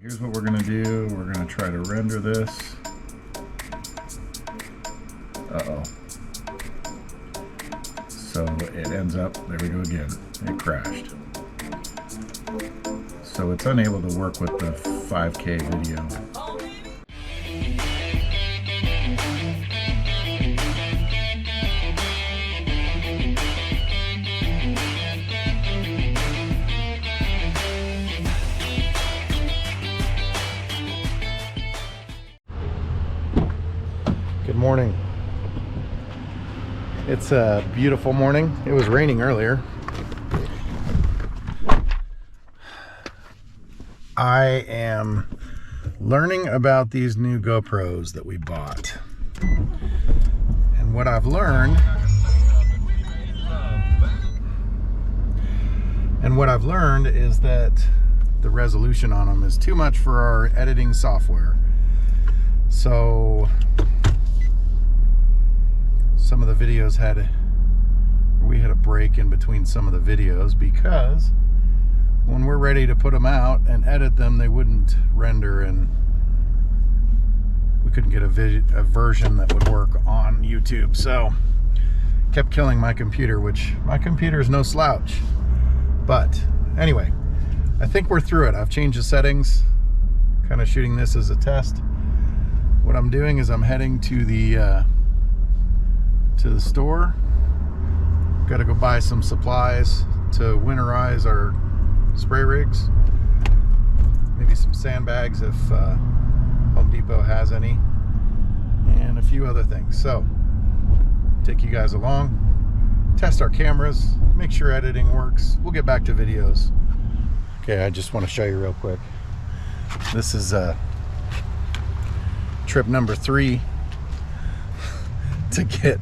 Here's what we're gonna do. We're gonna try to render this. Uh-oh. So it ends up, there we go again, it crashed. So it's unable to work with the 5K video. Good morning. It's a beautiful morning. It was raining earlier. I am learning about these new GoPros that we bought. And what I've learned is that the resolution on them is too much for our editing software. So some of the videos we had a break in between some of the videos because when we're ready to put them out and edit them, they wouldn't render, and we couldn't get a version that would work on YouTube. So kept killing my computer, which my computer is no slouch. But anyway, I think we're through it. I've changed the settings, kind of shooting this as a test. What I'm doing is I'm heading to the store. Got to go buy some supplies to winterize our spray rigs. Maybe some sandbags if Home Depot has any, and a few other things. So take you guys along, test our cameras, make sure editing works. We'll get back to videos. Okay, I just want to show you real quick. This is trip number 3 to get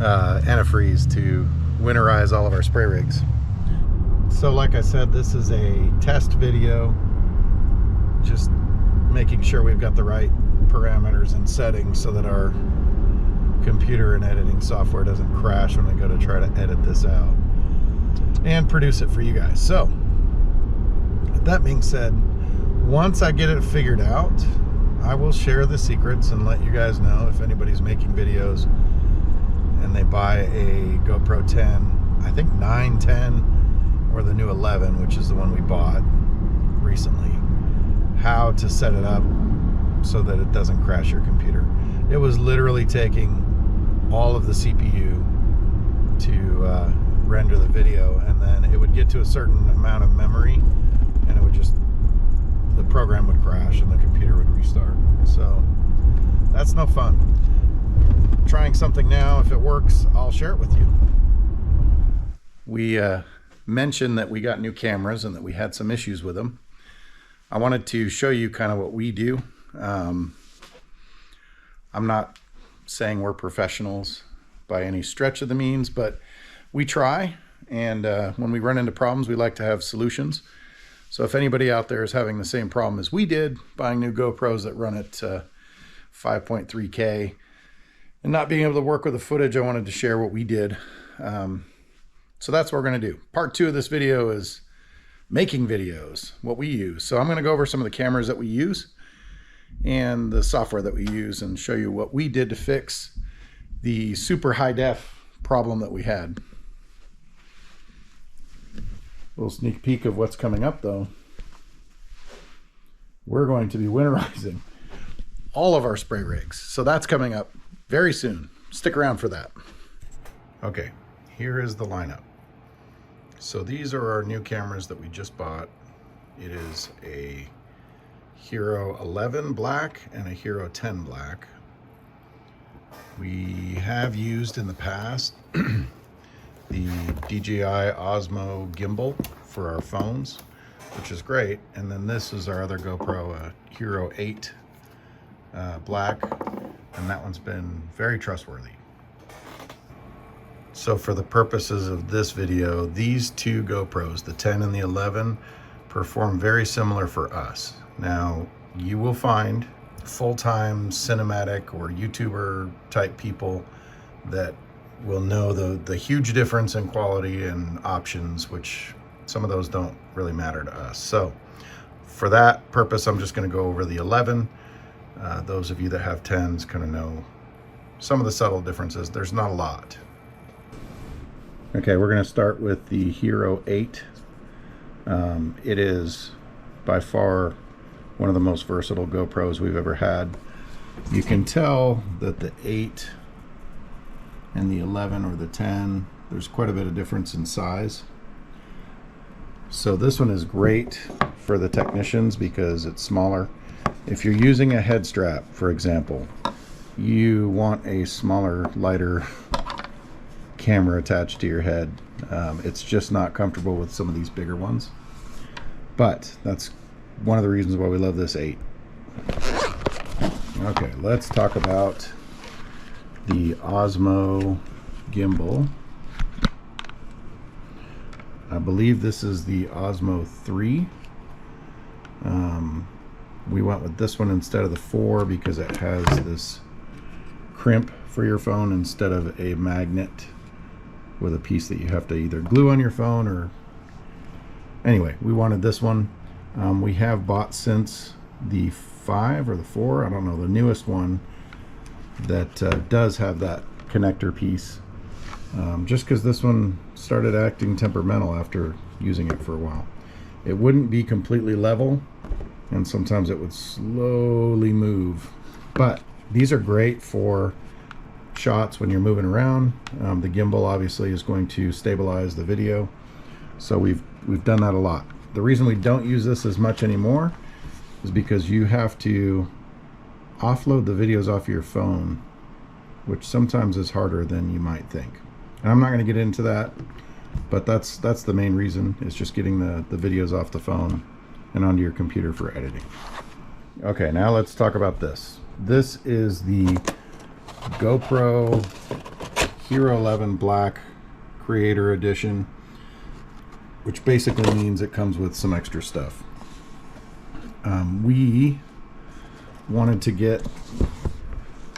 antifreeze to winterize all of our spray rigs. So like I said, this is a test video, just making sure we've got the right parameters and settings so that our computer and editing software doesn't crash when we go to try to edit this out and produce it for you guys. So that being said, once I get it figured out, I will share the secrets and let you guys know if anybody's making videos and they buy a GoPro 10, I think 9, 10, or the new 11, which is the one we bought recently, how to set it up so that it doesn't crash your computer. It was literally taking all of the CPU to render the video, and then it would get to a certain amount of memory and it would just, the program would crash and the computer would restart. So that's no fun. Trying something now. If it works, I'll share it with you. We mentioned that we got new cameras and that we had some issues with them. I wanted to show you kind of what we do. I'm not saying we're professionals by any stretch of the means, but we try, and when we run into problems, we like to have solutions. So if anybody out there is having the same problem as we did, buying new GoPros that run at 5.3K and not being able to work with the footage, I wanted to share what we did. So that's what we're going to do. Part 2 of this video is making videos, what we use. So I'm going to go over some of the cameras that we use and the software that we use and show you what we did to fix the super high def problem that we had. A little sneak peek of what's coming up though. We're going to be winterizing all of our spray rigs. So that's coming up very soon. Stick around for that. Okay, here is the lineup. So these are our new cameras that we just bought. It is a Hero 11 black and a Hero 10 black. We have used in the past the DJI Osmo gimbal for our phones, which is great. And then this is our other GoPro, Hero 8 black, and that one's been very trustworthy. So for the purposes of this video, these two GoPros, the 10 and the 11, perform very similar for us. Now, you will find full-time cinematic or YouTuber type people that will know the huge difference in quality and options, which some of those don't really matter to us. So for that purpose, I'm just going to go over the 11. Those of you that have 10s kind of know some of the subtle differences. There's not a lot. Okay, we're going to start with the Hero 8. It is by far one of the most versatile GoPros we've ever had. You can tell that the 8 and the 11 or the 10, there's quite a bit of difference in size. So this one is great for the technicians because it's smaller. If you're using a head strap, for example, you want a smaller, lighter camera attached to your head. It's just not comfortable with some of these bigger ones. But that's one of the reasons why we love this 8. Okay, let's talk about the Osmo gimbal. I believe this is the Osmo 3. We went with this one instead of the 4 because it has this crimp for your phone instead of a magnet with a piece that you have to either glue on your phone or... Anyway, we wanted this one. We have bought since the 5 or the 4, I don't know, the newest one that does have that connector piece. Just because this one started acting temperamental after using it for a while. It wouldn't be completely level, and sometimes it would slowly move. But these are great for shots when you're moving around. The gimbal obviously is going to stabilize the video, so we've done that a lot. The reason we don't use this as much anymore is because you have to offload the videos off your phone, which sometimes is harder than you might think. And I'm not going to get into that, but that's the main reason. It's just getting the videos off the phone and onto your computer for editing. Okay, now let's talk about this. This is the GoPro Hero 11 Black Creator Edition, which basically means it comes with some extra stuff. We wanted to get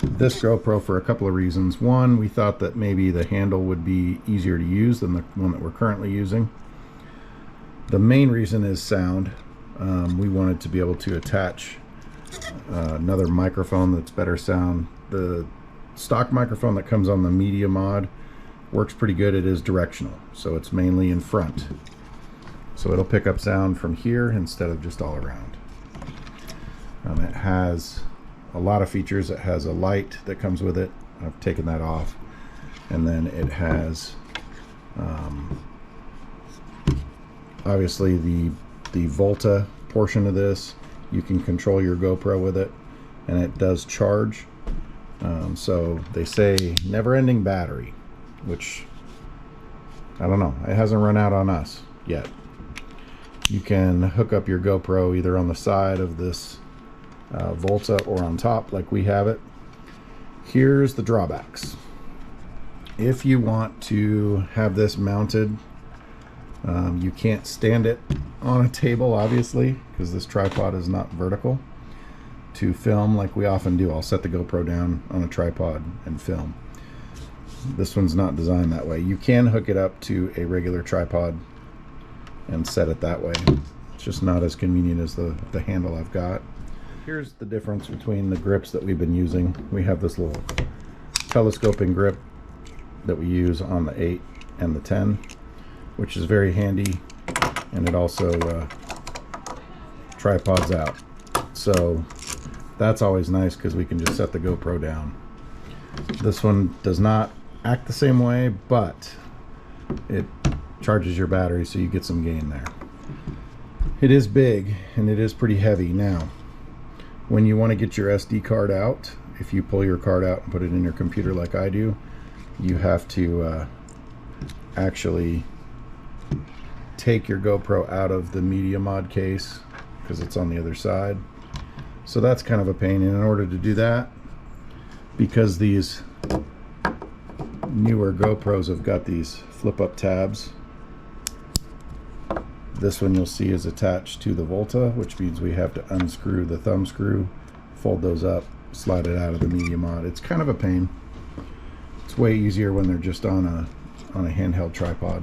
this GoPro for a couple of reasons. One, we thought that maybe the handle would be easier to use than the one that we're currently using. The main reason is sound. We wanted to be able to attach another microphone that's better sound. The stock microphone that comes on the Media Mod works pretty good. It is directional, so it's mainly in front. So it'll pick up sound from here instead of just all around. It has a lot of features. It has a light that comes with it. I've taken that off. And then it has obviously the Volta portion of this. You can control your GoPro with it, and it does charge. So they say never-ending battery, which I don't know. It hasn't run out on us yet. You can hook up your GoPro either on the side of this Volta or on top like we have it. Here's the drawbacks. If you want to have this mounted, you can't stand it on a table, obviously, because this tripod is not vertical to film like we often do. I'll set the GoPro down on a tripod and film. This one's not designed that way. You can hook it up to a regular tripod and set it that way. It's just not as convenient as the handle I've got. Here's the difference between the grips that we've been using. We have this little telescoping grip that we use on the 8 and the 10, which is very handy, and it also tripods out. So that's always nice because we can just set the GoPro down. This one does not act the same way, but it charges your battery, so you get some gain there. It is big and it is pretty heavy. Now, when you want to get your SD card out, if you pull your card out and put it in your computer like I do, you have to actually take your GoPro out of the Media Mod case because it's on the other side. So that's kind of a pain. And in order to do that, because these newer GoPros have got these flip-up tabs, this one you'll see is attached to the Volta, which means we have to unscrew the thumb screw, fold those up, slide it out of the Media Mod. It's kind of a pain. It's way easier when they're just on a handheld tripod.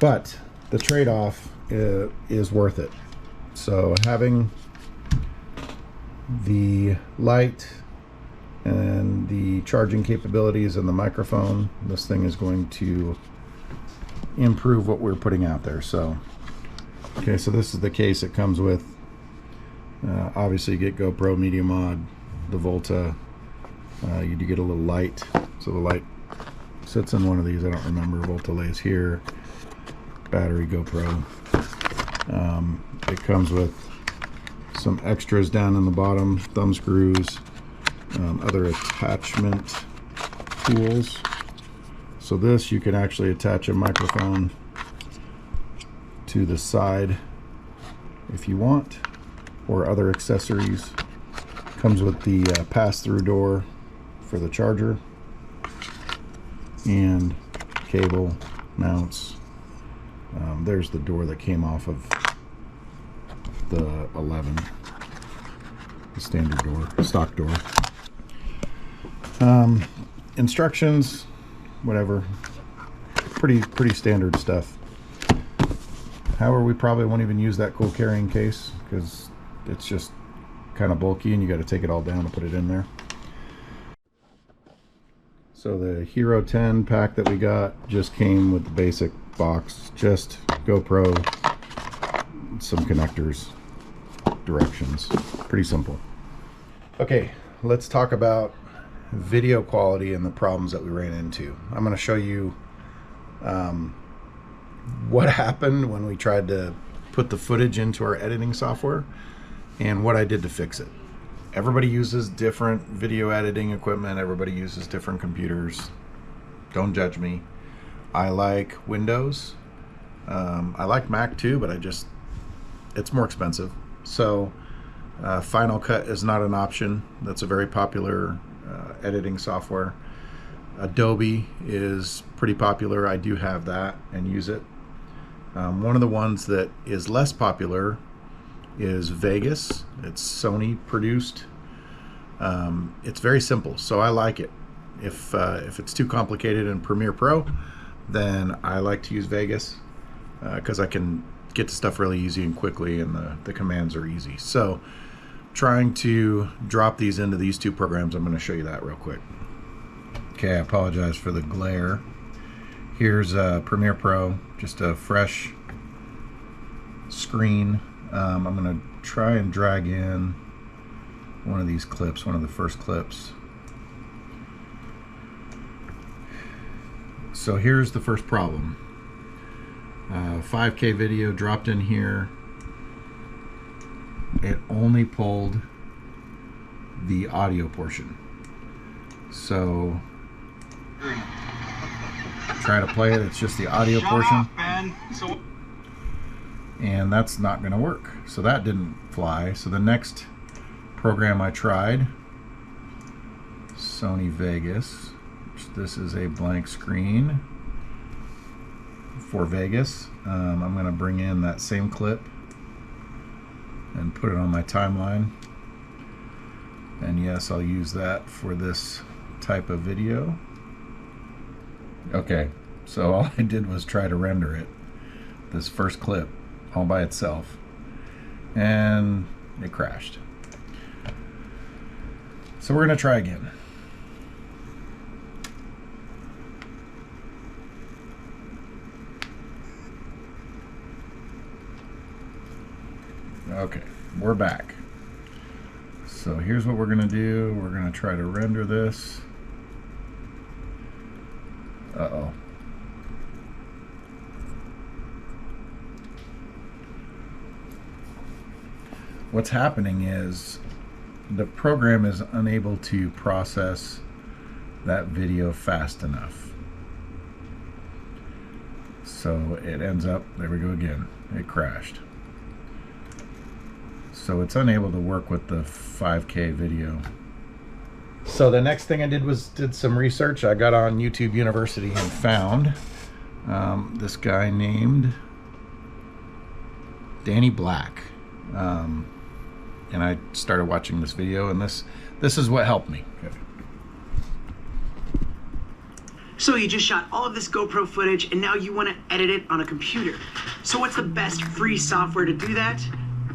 But the trade-off is worth it. So having the light and the charging capabilities and the microphone, this thing is going to improve what we're putting out there. So okay, so this is the case it comes with. Obviously you get GoPro, Media Mod, the Volta. You do get a little light, so the light sits in one of these. I don't remember. Volta lays here. Battery, GoPro. It comes with some extras down in the bottom, thumb screws, other attachment tools. So this, you can actually attach a microphone to the side if you want, or other accessories. Comes with the pass-through door for the charger, and cable mounts. There's the door that came off of the 11, the standard door, stock door. Instructions, whatever, pretty standard stuff. However, we probably won't even use that cool carrying case because it's just kind of bulky and you got to take it all down to put it in there. So the Hero 10 pack that we got just came with the basic box, just GoPro, some connectors, directions, pretty simple. Okay, let's talk about video quality and the problems that we ran into. I'm going to show you what happened when we tried to put the footage into our editing software and what I did to fix it. Everybody uses different video editing equipment. Everybody uses different computers. Don't judge me. I like Windows. I like Mac too, but it's more expensive. So Final Cut is not an option. That's a very popular editing software. Adobe is pretty popular. I do have that and use it. One of the ones that is less popular is Vegas. It's Sony produced. It's very simple, so I like it. If it's too complicated in Premiere Pro, then I like to use Vegas because I can get the stuff really easy and quickly, and the commands are easy. So trying to drop these into these two programs, I'm going to show you that real quick. Okay, I apologize for the glare. Here's Premiere Pro, just a fresh screen. I'm going to try and drag in one of these clips, one of the first clips. So here's the first problem. 5K video dropped in here. It only pulled the audio portion. So try to play it, it's just the audio portion. And that's not going to work. So that didn't fly. So the next program I tried, Sony Vegas. This is a blank screen for Vegas. I'm going to bring in that same clip and put it on my timeline. And yes, I'll use that for this type of video. Okay, so all I did was try to render it, this first clip, all by itself, and it crashed. So we're going to try again. Okay, we're back. So here's what we're going to do. We're going to try to render this. Uh-oh. What's happening is the program is unable to process that video fast enough. So it ends up, there we go again, it crashed. So it's unable to work with the 5K video. So the next thing I did was did some research. I got on YouTube University and found this guy named Danny Black. And I started watching this video, and this is what helped me. Okay. So you just shot all of this GoPro footage, and now you want to edit it on a computer. So what's the best free software to do that?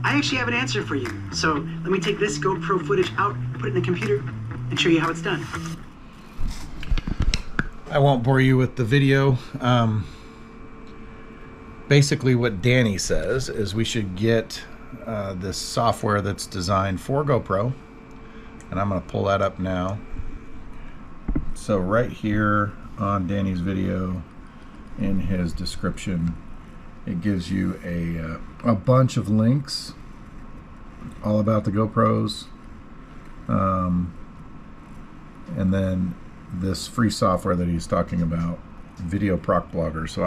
I actually have an answer for you. So let me take this GoPro footage out, put it in the computer, and show you how it's done. I won't bore you with the video. Basically what Danny says is we should get this software that's designed for GoPro, and I'm going to pull that up now. So right here on Danny's video, in his description, it gives you a bunch of links all about the GoPros, and then this free software that he's talking about, Video Proc Blogger. So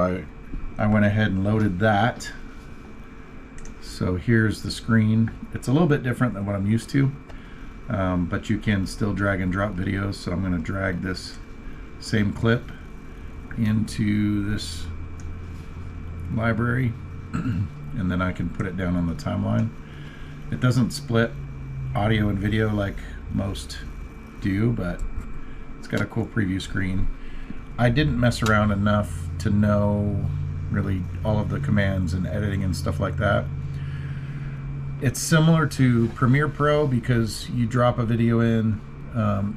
I went ahead and loaded that. So here's the screen. It's a little bit different than what I'm used to, but you can still drag and drop videos. So I'm going to drag this same clip into this library, and then I can put it down on the timeline. It doesn't split audio and video like most do, but it's got a cool preview screen. I didn't mess around enough to know really all of the commands and editing and stuff like that. It's similar to Premiere Pro because you drop a video in,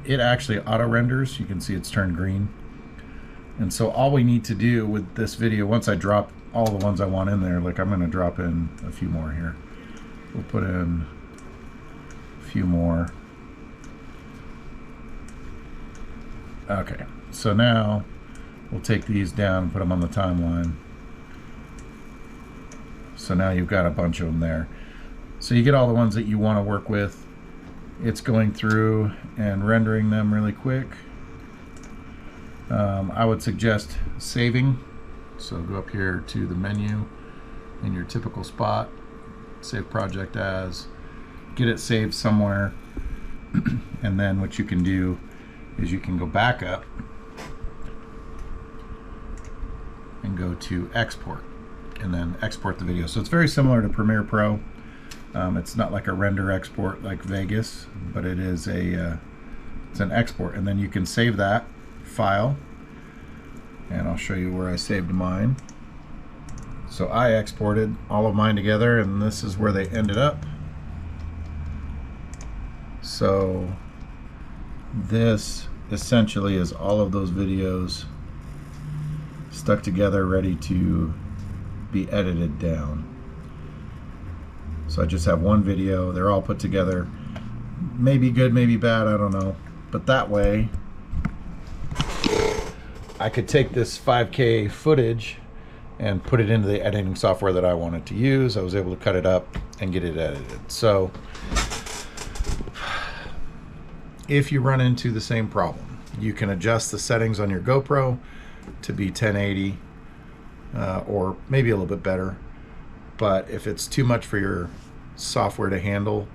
it actually auto renders. You can see it's turned green. And so all we need to do with this video, once I drop all the ones I want in there, like I'm going to drop in a few more here. We'll put in a few more. Okay, so now we'll take these down and put them on the timeline. So now you've got a bunch of them there. So you get all the ones that you want to work with. It's going through and rendering them really quick. I would suggest saving. So go up here to the menu in your typical spot, save project as, get it saved somewhere, and then what you can do is you can go back up and go to export, and then export the video. So it's very similar to Premiere Pro. It's not like a render export like Vegas, but it is it's an export, and then you can save that file, and I'll show you where I saved mine. So I exported all of mine together, and this is where they ended up. So this essentially is all of those videos stuck together, ready to be edited down. So I just have one video, they're all put together, maybe good, maybe bad, I don't know, but that way I could take this 5K footage and put it into the editing software that I wanted to use. I was able to cut it up and get it edited. So if you run into the same problem, you can adjust the settings on your GoPro to be 1080 or maybe a little bit better. But if it's too much for your software to handle,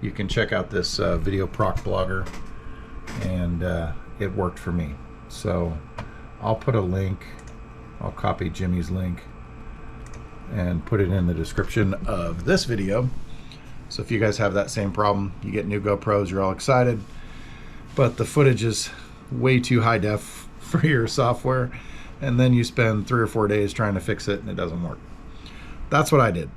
you can check out this Video Proc Blogger, and it worked for me. So I'll put a link, I'll copy Jimmy's link and put it in the description of this video. So if you guys have that same problem, you get new GoPros, you're all excited, but the footage is way too high def for your software, and then you spend 3 or 4 days trying to fix it and it doesn't work. That's what I did.